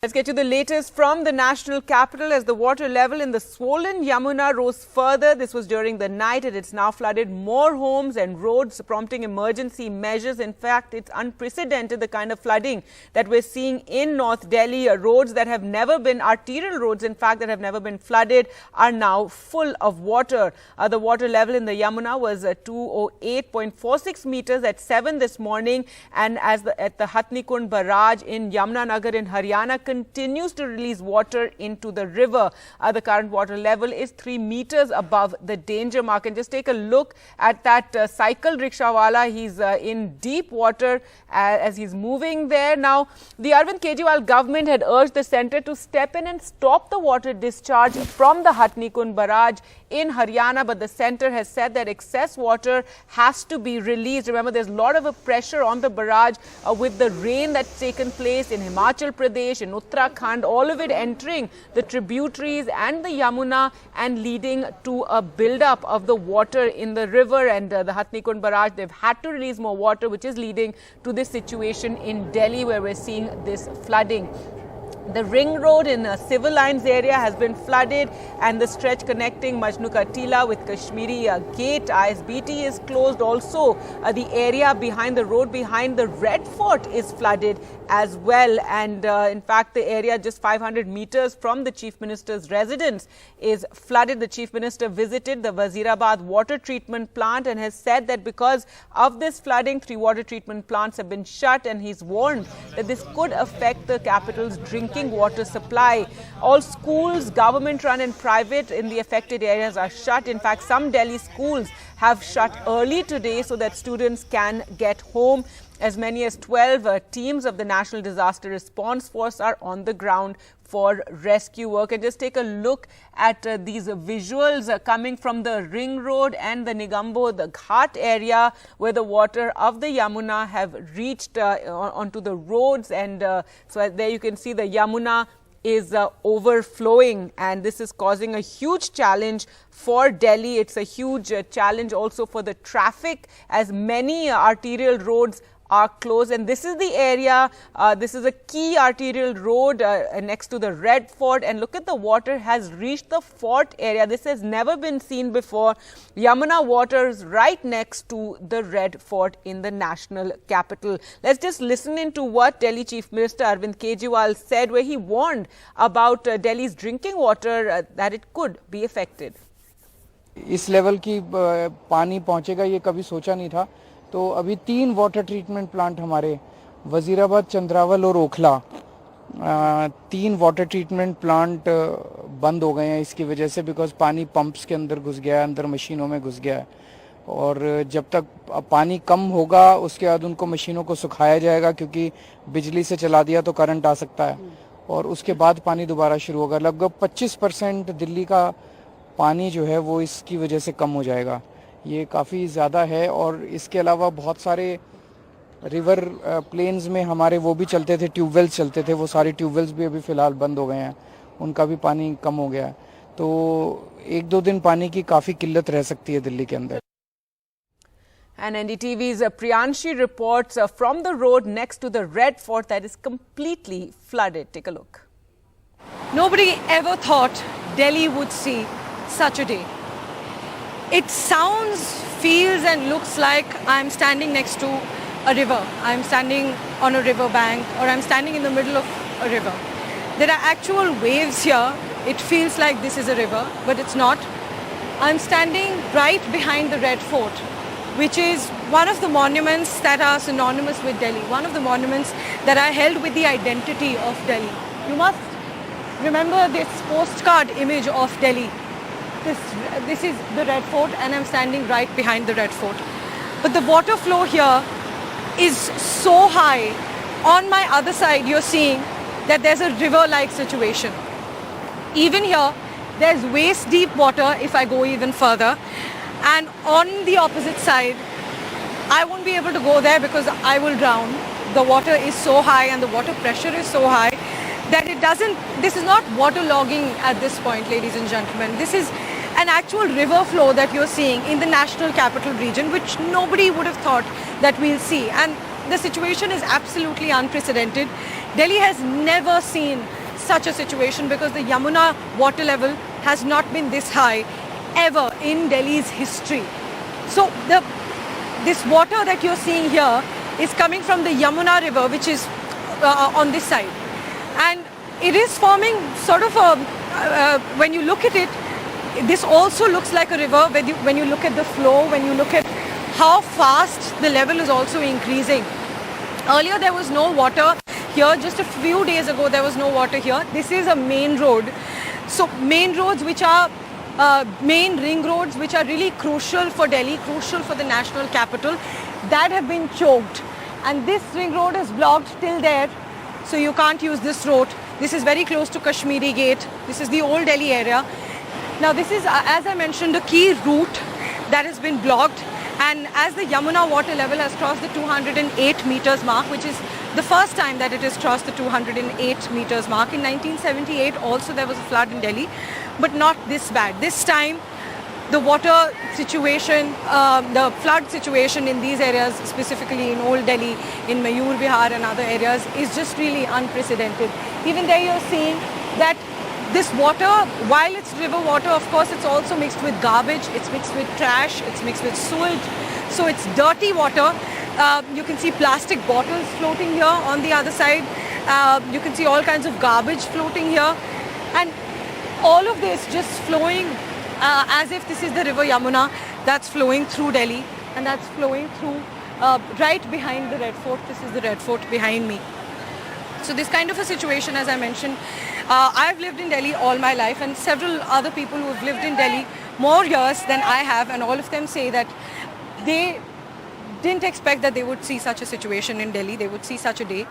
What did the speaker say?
Let's get to the latest from the national capital as the water level in the swollen Yamuna rose further. This was during the night and it's now flooded more homes and roads, prompting emergency measures. In fact, it's unprecedented, the kind of flooding that we're seeing in North Delhi. Roads that have never been, arterial roads in fact, that have never been flooded are now full of water. The water level in the Yamuna was 208.46 meters at 7 this morning, and at the Hathnikund barrage in Yamuna Nagar in Haryana continues to release water into the river. The current water level is 3 meters above the danger mark. And just take a look at that cycle rickshawala. He's in deep water as he's moving there. Now, the Arvind Kejriwal government had urged the centre to step in and stop the water discharge from the Hathnikund barrage in Haryana, but the centre has said that excess water has to be released. Remember, there's a lot of pressure on the barrage with the rain that's taken place in Himachal Pradesh, in Uttarakhand, all of it entering the tributaries and the Yamuna and leading to a build-up of the water in the river. And the Hathnikund barrage, they've had to release more water, which is leading to this situation in Delhi where we're seeing this flooding. The ring road in Civil Lines area has been flooded, and the stretch connecting Majnu Ka Tila with Kashmiri Gate, ISBT, is closed. Also, the area behind the road behind the Red Fort is flooded as well. And in fact, the area just 500 meters from the Chief Minister's residence is flooded. The Chief Minister visited the Wazirabad water treatment plant and has said that because of this flooding, 3 water treatment plants have been shut, and he's warned that this could affect the capital's drinking water supply. All schools, government run and private, in the affected areas are shut. In fact, some Delhi schools have shut early today so that students can get home. As many as 12 teams of the National Disaster Response Force are on the ground for rescue work. And just take a look at these visuals coming from the Ring Road and the Nigambo, the Ghat area, where the water of the Yamuna have reached onto the roads. And so there you can see the Yamuna is overflowing, and this is causing a huge challenge for Delhi. It's a huge challenge also for the traffic, as many arterial roads are closed. And this is the area, this is a key arterial road next to the Red Fort, and look at the water has reached the fort area. This has never been seen before. Yamuna water is right next to the Red Fort in the national capital. Let's just listen into what Delhi Chief Minister Arvind Kejriwal said, where he warned about Delhi's drinking water, that it could be affected. इस level की पानी पहुंचेगा ये कभी सोचा नहीं था. तो अभी 3 वाटर ट्रीटमेंट प्लांट हमारे वजीराबाद, चंद्रावल और ओखला, 3 वाटर ट्रीटमेंट प्लांट बंद हो गए हैं इसकी वजह से, बिकॉज पानी पंप्स के अंदर घुस गया है, अंदर मशीनों में घुस गया है. और जब तक पानी कम होगा उसके बाद उनको मशीनों को सुखाया जाएगा, क्योंकि बिजली से चला दिया तो करंट आ सकता है, और उसके बाद पानी दोबारा शुरू होगा. लगभग 25% दिल्ली का पानी जो है वो इसकी वजह से कम हो जाएगा. ये काफ़ी ज़्यादा है. और इसके अलावा बहुत सारे रिवर प्लेन्स में हमारे वो भी चलते थे, ट्यूबवेल्स चलते थे, वो सारे ट्यूबवेल्स भी अभी फ़िलहाल बंद हो गए हैं, उनका भी पानी कम हो गया है. तो 1-2 दिन पानी की काफ़ी किल्लत रह सकती है दिल्ली के अंदर. And NDTV's Priyanshi reports from the road next to the Red Fort that is completely flooded. Take a look. Nobody ever thought Delhi would see such a day. It sounds, feels and looks like I'm standing next to a river. I'm standing on a river bank, or I'm standing in the middle of a river. There are actual waves here. It feels like this is a river, but it's not. I'm standing right behind the Red Fort, which is one of the monuments that are synonymous with Delhi, one of the monuments that are held with the identity of Delhi. You must remember this postcard image of Delhi. This is the Red Fort, and I'm standing right behind the Red Fort. But the water flow here is so high. On my other side, you're seeing that there's a river-like situation. Even here, there's waist-deep water if I go even further. And on the opposite side, I won't be able to go there because I will drown. The water is so high and the water pressure is so high that this is not waterlogging at this point, ladies and gentlemen. This is an actual river flow that you're seeing in the national capital region, which nobody would have thought that we'll see. And the situation is absolutely unprecedented. Delhi has never seen such a situation because the Yamuna water level has not been this high ever in Delhi's history. So this water that you're seeing here is coming from the Yamuna river, which is on this side. And it is forming sort of a, when you look at it, this also looks like a river when you look at the flow, when you look at how fast the level is also increasing. Earlier there was no water here, just a few days ago there was no water here. This is a main road. So main roads which are main ring roads which are really crucial for Delhi, crucial for the national capital, that have been choked. And this ring road is blocked till there, so you can't use this road. This is very close to Kashmiri Gate. This is the old Delhi area. Now this is, as I mentioned, a key route that has been blocked. And as the Yamuna water level has crossed the 208 meters mark, which is the first time that it has crossed the 208 meters mark. In 1978 also there was a flood in Delhi, but not this bad. This time the water situation, the flood situation in these areas, specifically in Old Delhi, in Mayur Vihar and other areas, is just really unprecedented. Even there you're seeing that this water, while it's river water, of course, it's also mixed with garbage, it's mixed with trash, it's mixed with sewage. So it's dirty water. You can see plastic bottles floating here on the other side. You can see all kinds of garbage floating here. And all of this just flowing as if this is the river Yamuna that's flowing through Delhi, and that's flowing through right behind the Red Fort. This is the Red Fort behind me. So this kind of a situation, as I mentioned, I've lived in Delhi all my life, and several other people who have lived in Delhi more years than I have, and all of them say that they didn't expect that they would see such a situation in Delhi, they would see such a day.